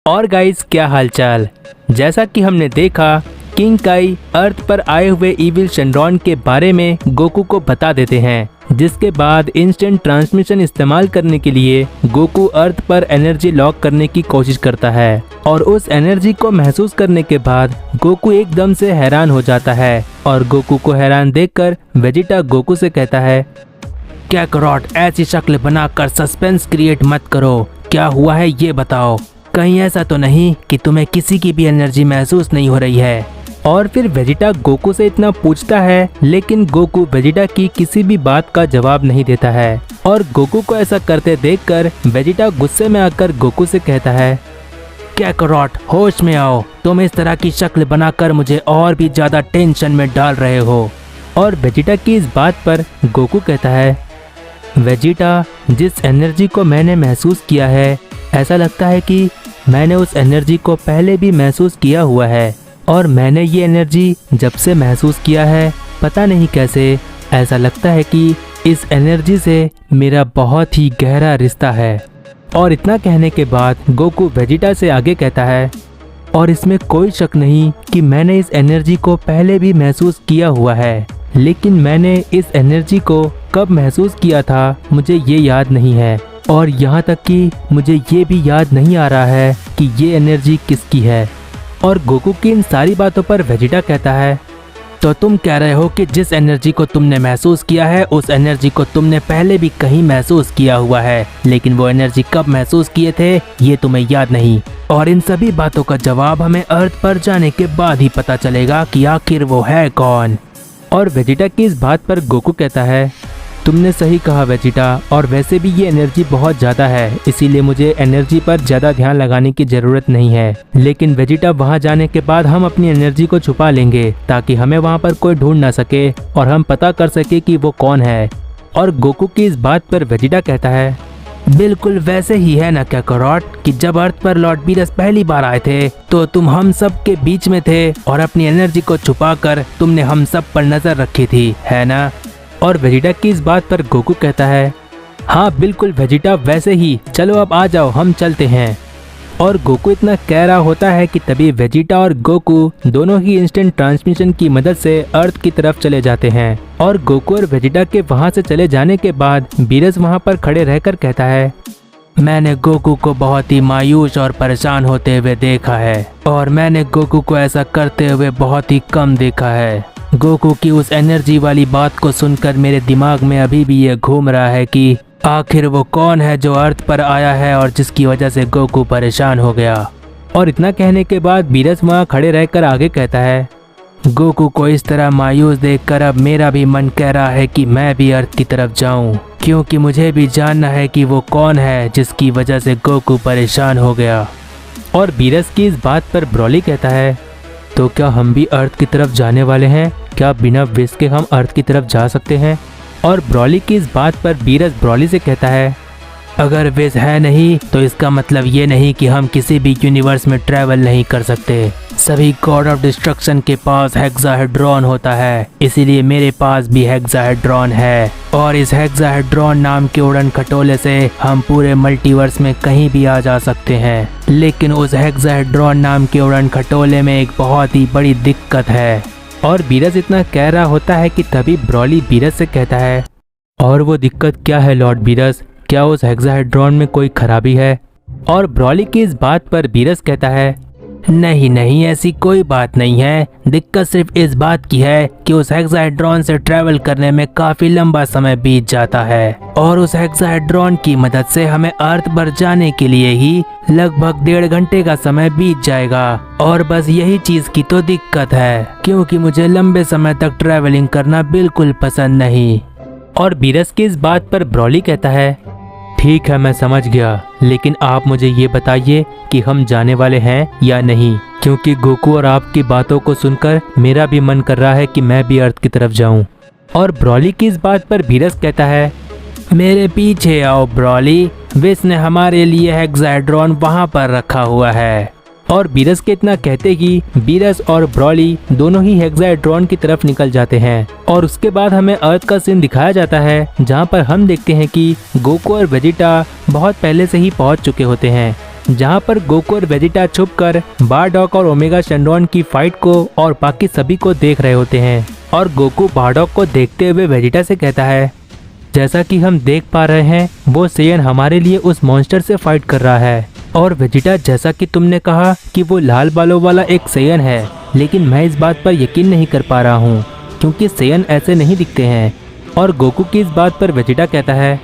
और गाइस, क्या हालचाल। जैसा कि हमने देखा, किंग काई अर्थ पर आए हुए इविल शेनरॉन के बारे में गोकू को बता देते हैं, जिसके बाद इंस्टेंट ट्रांसमिशन इस्तेमाल करने के लिए गोकू अर्थ पर एनर्जी लॉक करने की कोशिश करता है और उस एनर्जी को महसूस करने के बाद गोकू एकदम से हैरान हो जाता है और गोकू को हैरान देखकर वेजिटा गोकू से कहता है, क्या करोट, ऐसी शक्ल बनाकर सस्पेंस क्रिएट मत करो, क्या हुआ है ये बताओ। कहीं ऐसा तो नहीं कि तुम्हें किसी की भी एनर्जी महसूस नहीं हो रही है। और फिर वेजिटा गोकू से इतना पूछता है, लेकिन गोकू वेजिटा की किसी भी बात का जवाब नहीं देता है और गोकू को ऐसा करते देखकर वेजिटा गुस्से में आकर गोकू से कहता है, क्या करोट, होश में आओ, तुम इस तरह की शक्ल बनाकर मुझे और भी ज्यादा टेंशन में डाल रहे हो। और वेजिटा की इस बात पर गोकू कहता है, वेजिटा, जिस एनर्जी को मैंने महसूस किया है, ऐसा लगता है कि मैंने उस एनर्जी को पहले भी महसूस किया हुआ है और मैंने ये एनर्जी जब से महसूस किया है, पता नहीं कैसे ऐसा लगता है कि इस एनर्जी से मेरा बहुत ही गहरा रिश्ता है। और इतना कहने के बाद गोकू वेजिटा से आगे कहता है, और इसमें कोई शक नहीं कि मैंने इस एनर्जी को पहले भी महसूस किया हुआ है, लेकिन मैंने इस एनर्जी को कब महसूस किया था मुझे ये याद नहीं है और यहाँ तक कि मुझे ये भी याद नहीं आ रहा है कि ये एनर्जी किसकी है। और गोकू की इन सारी बातों पर वेजिटा कहता है, तो तुम कह रहे हो कि जिस एनर्जी को तुमने महसूस किया है उस एनर्जी को तुमने पहले भी कहीं महसूस किया हुआ है, लेकिन वो एनर्जी कब महसूस किए थे ये तुम्हें याद नहीं। और इन सभी बातों का जवाब हमें अर्थ पर जाने के बाद ही पता चलेगा कि आखिर वो है कौन। और वेजिटा की इस बात पर गोकू कहता है, तुमने सही कहा वेजिटा, और वैसे भी ये एनर्जी बहुत ज़्यादा है, इसीलिए मुझे एनर्जी पर ज़्यादा ध्यान लगाने की ज़रूरत नहीं है। लेकिन वेजिटा, वहाँ जाने के बाद हम अपनी एनर्जी को छुपा लेंगे ताकि हमें वहाँ पर कोई ढूंढ ना सके और हम पता कर सके कि वो कौन है। और गोकू की इस बात पर वेजिटा कहता है, बिल्कुल वैसे ही है ना क्या करोट, कि जब अर्थ पर लॉर्ड बीरस पहली बार आए थे तो तुम हम सब के बीच में थे और अपनी एनर्जी को छुपाकर तुमने हम सब पर नजर रखी थी, है ना। और वेजिटा की इस बात पर गोकू कहता है, हाँ बिल्कुल वेजिटा, वैसे ही, चलो अब आ जाओ, हम चलते हैं। और गोकू इतना कह रहा होता है कि तभी वेजिटा और गोकू दोनों ही इंस्टेंट ट्रांसमिशन की मदद से अर्थ की तरफ चले जाते हैं। और गोकू और वेजिटा के वहां से चले जाने के बाद बीरस वहां पर खड़े रहकर कहता है, मैंने गोकू को बहुत ही मायूस और परेशान होते हुए देखा है और मैंने गोकू को ऐसा करते हुए बहुत ही कम देखा है। गोकू की उस एनर्जी वाली बात को सुनकर मेरे दिमाग में अभी भी ये घूम रहा है कि आखिर वो कौन है जो अर्थ पर आया है और जिसकी वजह से गोकू परेशान हो गया। और इतना कहने के बाद बीरस वहाँ खड़े रहकर आगे कहता है, गोकू को इस तरह मायूस देखकर अब मेरा भी मन कह रहा है कि मैं भी अर्थ की तरफ जाऊं, क्योंकि मुझे भी जानना है कि वो कौन है जिसकी वजह से गोकू परेशान हो गया। और बीरस की इस बात पर ब्रॉली कहता है, तो क्या हम भी अर्थ की तरफ जाने वाले हैं? क्या बिना विश के हम अर्थ की तरफ जा सकते हैं? और ब्रॉली की इस बात पर बीरस ब्रॉली से कहता है, अगर विश है नहीं तो इसका मतलब ये नहीं कि हम किसी भी यूनिवर्स में ट्रैवल नहीं कर सकते। सभी गॉड ऑफ डिस्ट्रक्शन के पास हेक्साहेड्रॉन होता है, इसीलिए मेरे पास भी हेक्साहेड्रॉन है और इस हेक्साहेड्रॉन नाम के उड़न खटोले से हम पूरे मल्टीवर्स में कहीं भी आ जा सकते हैं। लेकिन उस हेक्साहेड्रॉन नाम के उड़न खटोले में एक बहुत ही बड़ी दिक्कत है। और बीरस इतना कह रहा होता है कि तभी ब्रॉली बीरस से कहता है, और वो दिक्कत क्या है लॉर्ड बीरस, क्या उस हेक्साहेड्रॉन में कोई खराबी है? और ब्रॉली की इस बात पर बीरस कहता है, नहीं नहीं, ऐसी कोई बात नहीं है, दिक्कत सिर्फ इस बात की है कि उस हेक्साहेड्रॉन से ट्रैवल करने में काफी लंबा समय बीत जाता है और उस हेक्साहेड्रॉन की मदद से हमें अर्थ पर जाने के लिए ही लगभग 1.5 घंटे का समय बीत जाएगा। और बस यही चीज की तो दिक्कत है, क्योंकि मुझे लंबे समय तक ट्रैवलिंग करना बिल्कुल पसंद नहीं। और बीरस की इस बात पर ब्रॉली कहता है, ठीक है मैं समझ गया, लेकिन आप मुझे ये बताइए कि हम जाने वाले हैं या नहीं, क्योंकि गोकू और आपकी बातों को सुनकर मेरा भी मन कर रहा है कि मैं भी अर्थ की तरफ जाऊं। और ब्रॉली की इस बात पर बीरस कहता है, मेरे पीछे आओ ब्रॉली, विश ने हमारे लिए हेक्साहेड्रॉन वहां पर रखा हुआ है। और बीरस के इतना कहते ही बीरस और ब्रॉली दोनों ही हेक्साहेड्रॉन की तरफ निकल जाते हैं। और उसके बाद हमें अर्थ का सीन दिखाया जाता है, जहां पर हम देखते हैं कि गोकू और वेजिटा बहुत पहले से ही पहुंच चुके होते हैं जहां पर गोकू और वेजिटा छुपकर बारडॉक और ओमेगा शेनरॉन की फाइट को और बाकी सभी को देख रहे होते हैं। और गोकू बारडॉक को देखते हुए वेजिटा से कहता है, जैसा कि हम देख पा रहे हैं वो सेयन हमारे लिए उस मॉन्स्टर से फाइट कर रहा है। और वेजिटा, जैसा कि तुमने कहा कि वो लाल बालों वाला एक सेयन है, लेकिन मैं इस बात पर यकीन नहीं कर पा रहा हूँ क्योंकि सेयन ऐसे नहीं दिखते हैं। और गोकू की इस बात पर वेजिटा कहता है,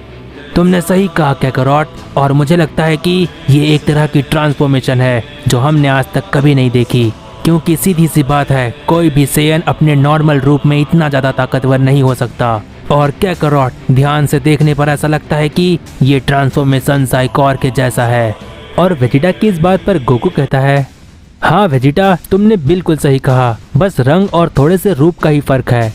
तुमने सही कहा कैकरॉट, और मुझे लगता है कि ये एक तरह की ट्रांसफॉर्मेशन है जो हमने आज तक कभी नहीं देखी, क्योंकि सीधी सी बात है कोई भी सेयन अपने नॉर्मल रूप में इतना ज़्यादा ताकतवर नहीं हो सकता। और कैकरॉट, ध्यान से देखने पर ऐसा लगता है कि ये ट्रांसफॉर्मेशन साइकोर के जैसा है। और वेजिटा की इस बात पर गोकू कहता है, हाँ वेजिटा, तुमने बिल्कुल सही कहा, बस रंग और थोड़े से रूप का ही फर्क है।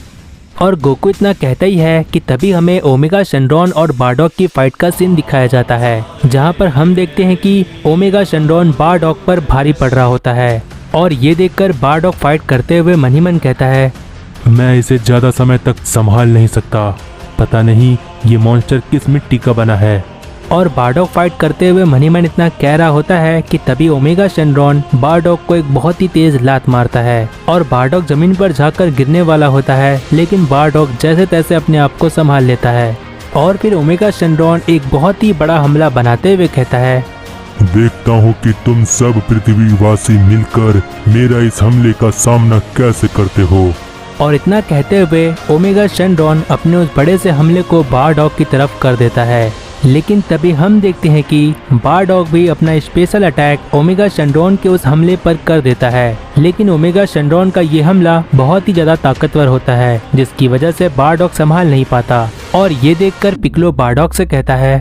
और गोकू इतना कहता ही है कि तभी हमें ओमेगा शेनरॉन और बारडॉक की फाइट का सीन दिखाया जाता है, जहां पर हम देखते हैं कि ओमेगा शेनरॉन बारडॉक पर भारी पड़ रहा होता है। और ये देखकर बारडॉक फाइट करते हुए मन ही मन कहता है, मैं इसे ज्यादा समय तक संभाल नहीं सकता, पता नहीं ये मॉन्स्टर किस मिट्टी का बना है। और बारडॉक फाइट करते हुए मन ही मन इतना कह रहा होता है कि तभी ओमेगा शेनरॉन बारडॉक को एक बहुत ही तेज लात मारता है और बारडॉक जमीन पर जाकर गिरने वाला होता है, लेकिन बारडॉक जैसे तैसे अपने आप को संभाल लेता है। और फिर ओमेगा शेनरॉन एक बहुत ही बड़ा हमला बनाते हुए कहता है, देखता हूँ कि तुम सब पृथ्वीवासी मिलकर मेरा इस हमले का सामना कैसे करते हो। और इतना कहते हुए ओमेगा शेनरॉन अपने उस बड़े से हमले को बारडॉक की तरफ कर देता है। लेकिन तभी हम देखते हैं कि बारडॉक भी अपना स्पेशल अटैक ओमेगा शेनरॉन के उस हमले पर कर देता है, लेकिन ओमेगा शेनरॉन का ये हमला बहुत ही ज्यादा ताकतवर होता है, जिसकी वजह से बारडॉक संभाल नहीं पाता। और ये देखकर पिक्लो बारडॉक से कहता है,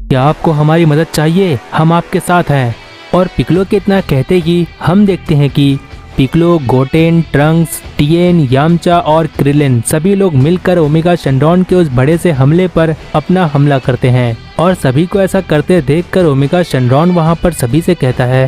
क्या आपको हमारी मदद चाहिए? हम आपके साथ हैं। और पिक्लो के इतना कहते ही हम देखते हैं कि पिक्लो, गोटेन, ट्रंक्स, टिएन, यामचा और क्रिलिन सभी लोग मिलकर ओमेगा शेनरॉन के उस बड़े से हमले पर अपना हमला करते हैं। और सभी को ऐसा करते देखकर ओमेगा शेनरॉन वहां पर सभी से कहता है,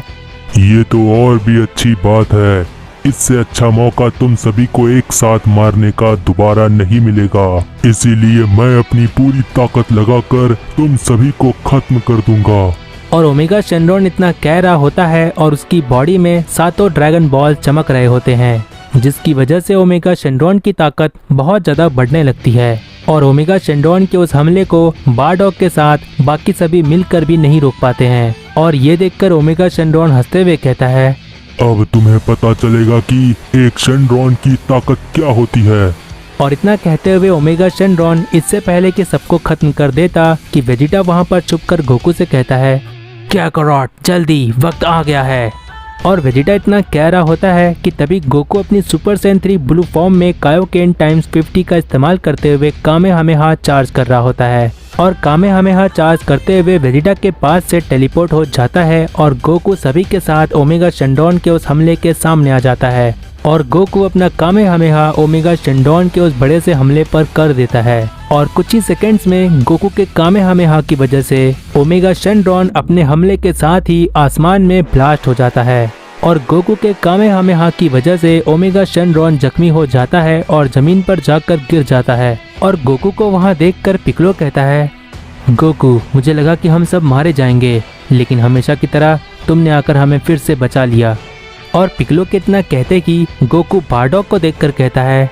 ये तो और भी अच्छी बात है, इससे अच्छा मौका तुम सभी को एक साथ मारने का दोबारा नहीं मिलेगा, इसीलिए मैं अपनी पूरी ताकत लगाकर तुम सभी को खत्म कर दूंगा। और ओमेगा शेनरॉन इतना कह रहा होता है और उसकी बॉडी में 7 ड्रैगन बॉल चमक रहे होते हैं, जिसकी वजह से ओमेगा शेनरॉन की ताकत बहुत ज्यादा बढ़ने लगती है। और ओमेगा शेनरॉन के उस हमले को बारडॉक के साथ बाकी सभी मिलकर भी नहीं रोक पाते हैं। और ये देखकर ओमेगा शेनरॉन हंसते हुए कहता है, अब तुम्हें पता चलेगा कि एक शेनरॉन की ताकत क्या होती है। और इतना कहते हुए ओमेगा शेनरॉन इससे पहले कि सबको खत्म कर देता कि वेजिटा वहां पर छुपकर गोकू से कहता है, क्या करो, जल्दी वक्त आ गया है। और वेजिटा इतना कह रहा होता है कि तभी गोकू अपनी सुपर सैयन 3 ब्लू फॉर्म में कायोकेन टाइम्स 50 का इस्तेमाल करते हुए कामेहामेहा चार्ज कर रहा होता है। और कामेहामेहा चार्ज करते हुए वेजिटा के पास से टेलीपोर्ट हो जाता है और गोकू सभी के साथ ओमेगा शेनरॉन के उस हमले के सामने आ जाता है। और गोकू अपना कामेहामेहा ओमेगा शेनरॉन के उस बड़े से हमले पर कर देता है। और कुछ ही सेकंड्स में गोकू के कामेहामेहा की वजह से ओमेगा शेनरॉन अपने हमले के साथ ही आसमान में ब्लास्ट हो जाता है। और गोकू के कामेहामेहा की वजह से ओमेगा शेनरॉन जख्मी हो जाता है और जमीन पर जाकर गिर जाता है। और गोकू को वहां देखकर पिक्लो कहता है, गोकू, मुझे लगा कि हम सब मारे जाएंगे, लेकिन हमेशा की तरह तुमने आकर हमें फिर से बचा लिया। और पिक्लो के इतना कहते कि गोकू बारडॉक को देखकर कहता है,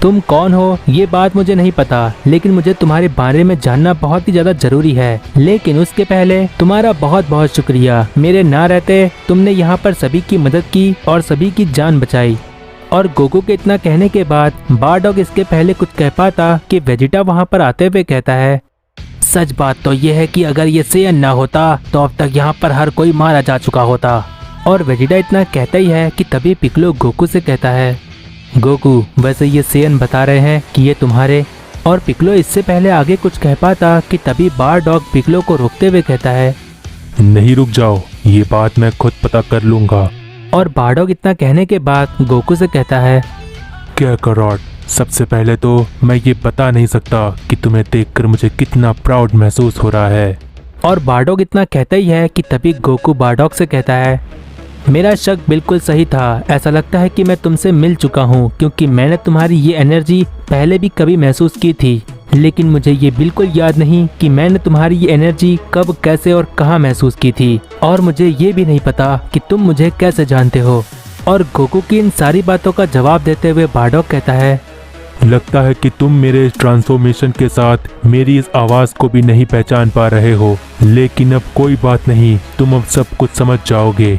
तुम कौन हो ये बात मुझे नहीं पता, लेकिन मुझे तुम्हारे बारे में जानना बहुत ही ज्यादा जरूरी है। लेकिन उसके पहले तुम्हारा बहुत बहुत शुक्रिया, मेरे ना रहते तुमने यहाँ पर सभी की मदद की और सभी की जान बचाई। और गोकू के इतना कहने के बाद बारडॉक इसके पहले कुछ कह पाता कि वेजिटा वहाँ पर आते हुए कहता है, सच बात तो यह है कि अगर ये सेयन ना होता तो अब तक यहाँ पर हर कोई मारा जा चुका होता। और वेजिटा इतना कहता ही है कि तभी पिक्लो गोकू से कहता है, गोकू, वैसे ये सेयन बता रहे हैं कि ये तुम्हारे। और पिक्लो इससे पहले आगे कुछ कह पाता कि तभी बारडॉक पिक्लो को रोकते हुए कहता है, नहीं, रुक जाओ, ये बात मैं खुद पता कर लूंगा। और बारडॉक इतना कहने के बाद गोकू से कहता है, क्या करॉट, सबसे पहले तो मैं ये बता नहीं सकता कि तुम्हें देखकर मुझे कितना प्राउड महसूस हो रहा है। और बारडॉक इतना कहता ही है कि तभी गोकू बारडॉक से कहता है, मेरा शक बिल्कुल सही था, ऐसा लगता है कि मैं तुमसे मिल चुका हूँ, क्योंकि मैंने तुम्हारी ये एनर्जी पहले भी कभी महसूस की थी। लेकिन मुझे ये बिल्कुल याद नहीं कि मैंने तुम्हारी ये एनर्जी कब, कैसे और कहाँ महसूस की थी, और मुझे ये भी नहीं पता कि तुम मुझे कैसे जानते हो। और गोकू की इन सारी बातों का जवाब देते हुए बारडॉग कहता है, लगता है कि तुम मेरे इस ट्रांसफॉर्मेशन के साथ मेरी इस आवाज को भी नहीं पहचान पा रहे हो, लेकिन अब कोई बात नहीं, तुम अब सब कुछ समझ जाओगे।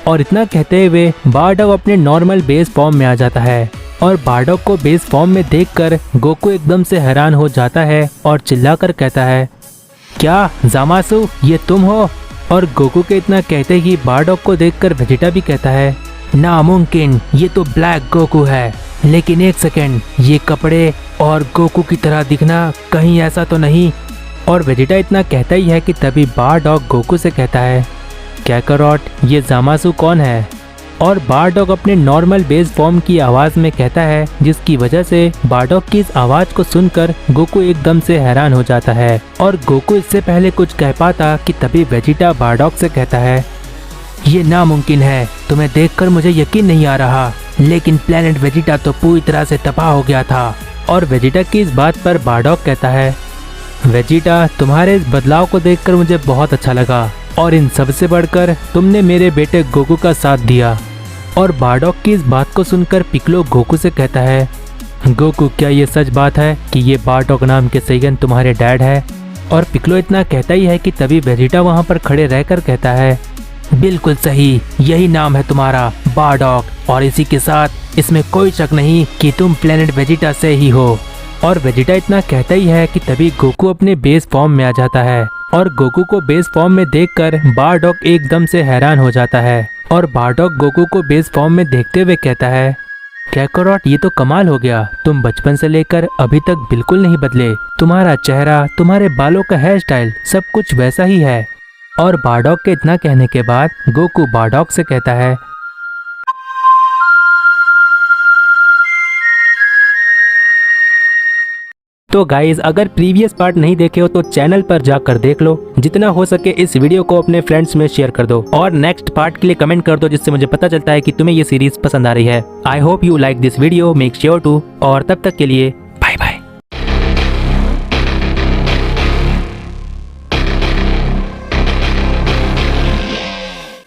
और इतना कहते हुए बारडॉग अपने नॉर्मल बेस फॉर्म में आ जाता है। और बारडॉग को बेस फॉर्म में देखकर गोकू एकदम से हैरान हो जाता है और चिल्लाकर कहता है, क्या ज़ामासु, ये तुम हो? और गोकू के इतना कहते ही बारडॉग को देखकर वेजिटा भी कहता है, नामुमकिन, ये तो ब्लैक गोकू है। लेकिन एक सेकेंड, ये कपड़े और गोकू की तरह दिखना कहीं ऐसा तो नहीं? और वेजिटा इतना कहता ही है कि तभी बारडॉग गोकू से कहता है, काकारोट, ये ज़ामासु कौन है? और बारडॉग अपने नॉर्मल बेस फॉर्म की आवाज़ में कहता है, जिसकी वजह से बारडॉग की इस आवाज़ को सुनकर गोकू एकदम से हैरान हो जाता है। और गोकू इससे पहले कुछ कह पाता कि तभी वेजिटा बारडॉग से कहता है, ये नामुमकिन है, तुम्हें देखकर मुझे यकीन नहीं आ रहा, लेकिन प्लेनेट वेजिटा तो पूरी तरह से तबाह हो गया था। और वेजिटा की इस बात पर बारडॉग कहता है, वेजिटा, तुम्हारे इस बदलाव को देखकर मुझे बहुत अच्छा लगा, और इन सबसे बढ़कर तुमने मेरे बेटे गोकू का साथ दिया। और बारडॉग की इस बात को सुनकर पिक्लो गोकू से कहता है, गोकू, क्या ये सच बात है कि ये बारडॉग नाम के सैयन तुम्हारे डैड है? और पिक्लो इतना कहता ही है कि तभी वेजिटा वहाँ पर खड़े रहकर कहता है, बिल्कुल सही, यही नाम है तुम्हारा, बारडॉग, और इसी के साथ इसमें कोई शक नहीं कि तुम प्लेनेट वेजिटा से ही हो। और वेजिटा इतना कहता ही है कि तभी गोकू अपने बेस फॉर्म में आ जाता है। और गोकू को बेस फॉर्म में देखकर बारडॉग एकदम से हैरान हो जाता है। और बारडॉग गोकू को बेस फॉर्म में देखते हुए कहता है, काकारोट, ये तो कमाल हो गया, तुम बचपन से लेकर अभी तक बिल्कुल नहीं बदले, तुम्हारा चेहरा, तुम्हारे बालों का हेयर स्टाइल, सब कुछ वैसा ही है। और बारडॉग के इतना कहने के बाद गोकू बारडॉग से कहता है, तो गाइज, अगर प्रीवियस पार्ट नहीं देखे हो तो चैनल पर जाकर देख लो। जितना हो सके इस वीडियो को अपने फ्रेंड्स में शेयर कर दो और नेक्स्ट पार्ट के लिए कमेंट कर दो, जिससे मुझे पता चलता है कि तुम्हें ये सीरीज पसंद आ रही है। I hope you like this video, make sure to. और तब तक के लिए